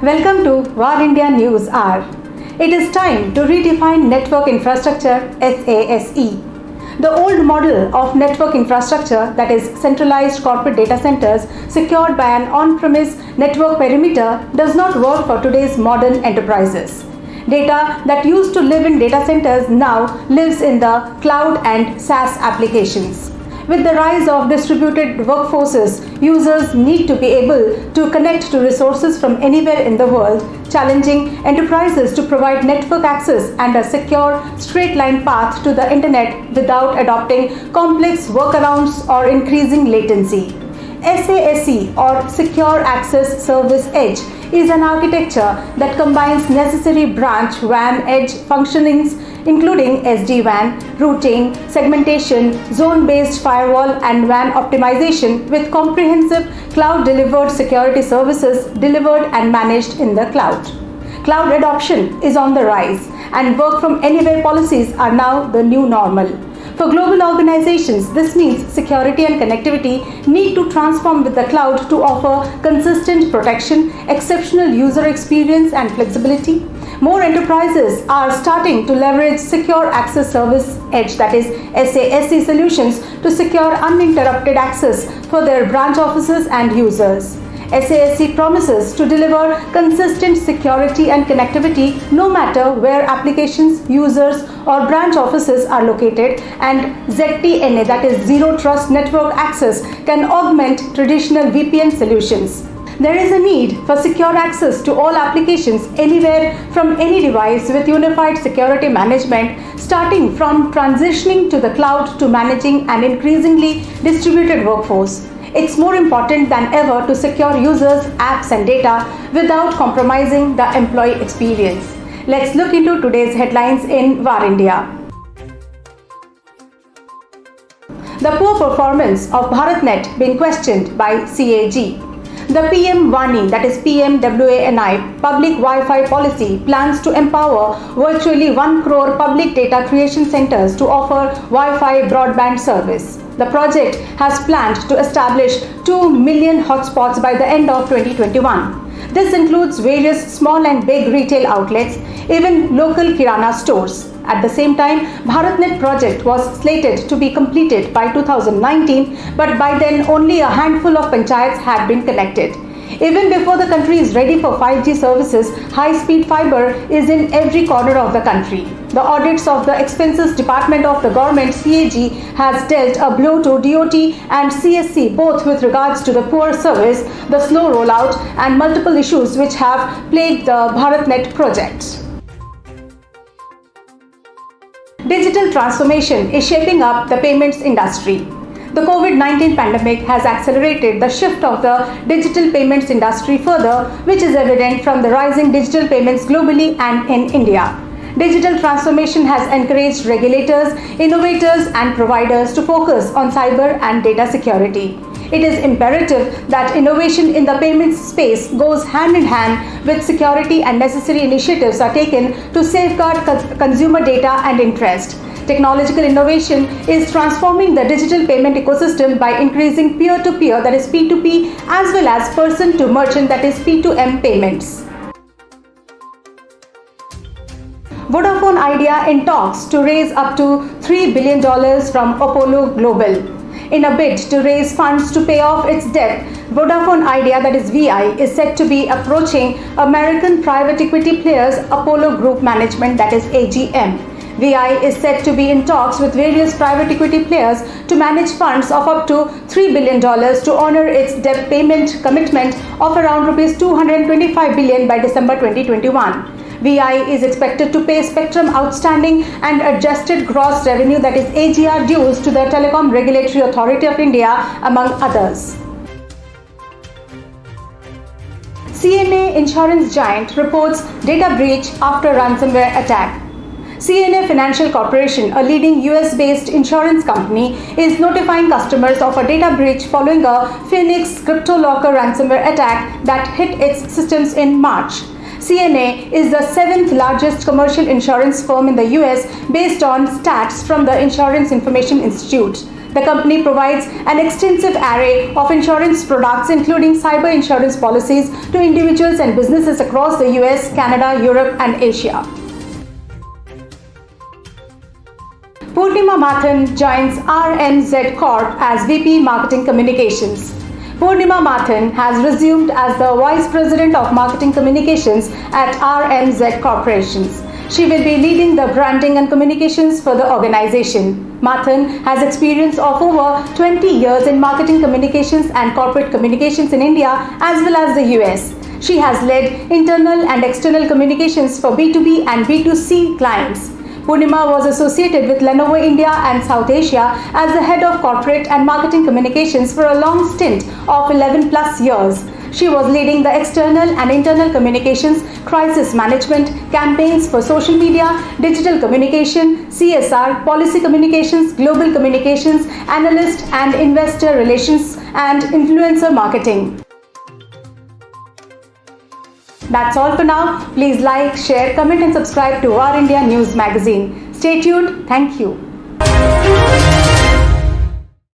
Welcome to VAR India News Hour. It is time to redefine network infrastructure SASE. The old model of network infrastructure, that is centralized corporate data centers secured by an on-premise network perimeter, does not work for today's modern enterprises. Data that used to live in data centers now lives in the cloud and SaaS applications. With the rise of distributed workforces, users need to be able to connect to resources from anywhere in the world, challenging enterprises to provide network access and a secure, straight-line path to the internet without adopting complex workarounds or increasing latency. SASE, or Secure Access Service Edge, is an architecture that combines necessary branch WAN edge functionings including SD-WAN, routing, segmentation, zone-based firewall and WAN optimization with comprehensive cloud-delivered security services delivered and managed in the cloud. Cloud adoption is on the rise, and work-from-anywhere policies are now the new normal. For global organizations, this means security and connectivity need to transform with the cloud to offer consistent protection, exceptional user experience and flexibility. More enterprises are starting to leverage Secure Access Service Edge, that is SASE solutions, to secure uninterrupted access for their branch offices and users. SASE promises to deliver consistent security and connectivity no matter where applications, users or branch offices are located, and ZTNA, that is Zero Trust Network Access, can augment traditional VPN solutions. There is a need for secure access to all applications anywhere from any device with unified security management, starting from transitioning to the cloud to managing an increasingly distributed workforce. It's more important than ever to secure users, apps and data without compromising the employee experience. Let's look into today's headlines in VAR India. The poor performance of BharatNet being questioned by CAG. The PM WANI, that is PMWANI, public Wi-Fi policy plans to empower virtually 1 crore public data creation centers to offer Wi-Fi broadband service. The project has planned to establish 2 million hotspots by the end of 2021. This includes various small and big retail outlets, even local kirana stores. At the same time, BharatNet project was slated to be completed by 2019, but by then only a handful of panchayats had been connected. Even before the country is ready for 5G services, high-speed fiber is in every corner of the country. The audits of the Expenses Department of the government, CAG, has dealt a blow to DOT and CSC both with regards to the poor service, the slow rollout and multiple issues which have plagued the BharatNet project. Digital transformation is shaping up the payments industry. The COVID-19 pandemic has accelerated the shift of the digital payments industry further, which is evident from the rising digital payments globally and in India. Digital transformation has encouraged regulators, innovators and providers to focus on cyber and data security. It is imperative that innovation in the payments space goes hand in hand with security, and necessary initiatives are taken to safeguard consumer data and interest. Technological innovation is transforming the digital payment ecosystem by increasing peer-to-peer, that is P2P, as well as person-to-merchant, that is P2M payments. Vodafone Idea in talks to raise up to $3 billion from Apollo Global. In a bid to raise funds to pay off its debt, Vodafone Idea, that is VI, is said to be approaching American private equity players Apollo Group Management, that is AGM. VI is said to be in talks with various private equity players to manage funds of up to $3 billion to honor its debt payment commitment of around Rs 225 billion by December 2021. VI is expected to pay spectrum outstanding and adjusted gross revenue, that is AGR, dues to the Telecom Regulatory Authority of India, among others. CNA insurance giant reports data breach after ransomware attack. CNA Financial Corporation, a leading US-based insurance company, is notifying customers of a data breach following a Phoenix CryptoLocker ransomware attack that hit its systems in March. CNA is the 7th largest commercial insurance firm in the US based on stats from the Insurance Information Institute. The company provides an extensive array of insurance products, including cyber insurance policies, to individuals and businesses across the US, Canada, Europe, and Asia. Purnima Mathan joins RNZ Corp as VP Marketing Communications. Purnima Mathan has resumed as the Vice President of Marketing Communications at RNZ Corporations. She will be leading the branding and communications for the organization. Mathan has experience of over 20 years in marketing communications and corporate communications in India as well as the US. She has led internal and external communications for B2B and B2C clients. Purnima was associated with Lenovo India and South Asia as the head of corporate and marketing communications for a long stint of 11 plus years. She was leading the external and internal communications, crisis management, campaigns for social media, digital communication, CSR, policy communications, global communications, analyst and investor relations, and influencer marketing. That's all for now. Please like, share, comment and subscribe to Our India News magazine. Stay tuned. Thank you.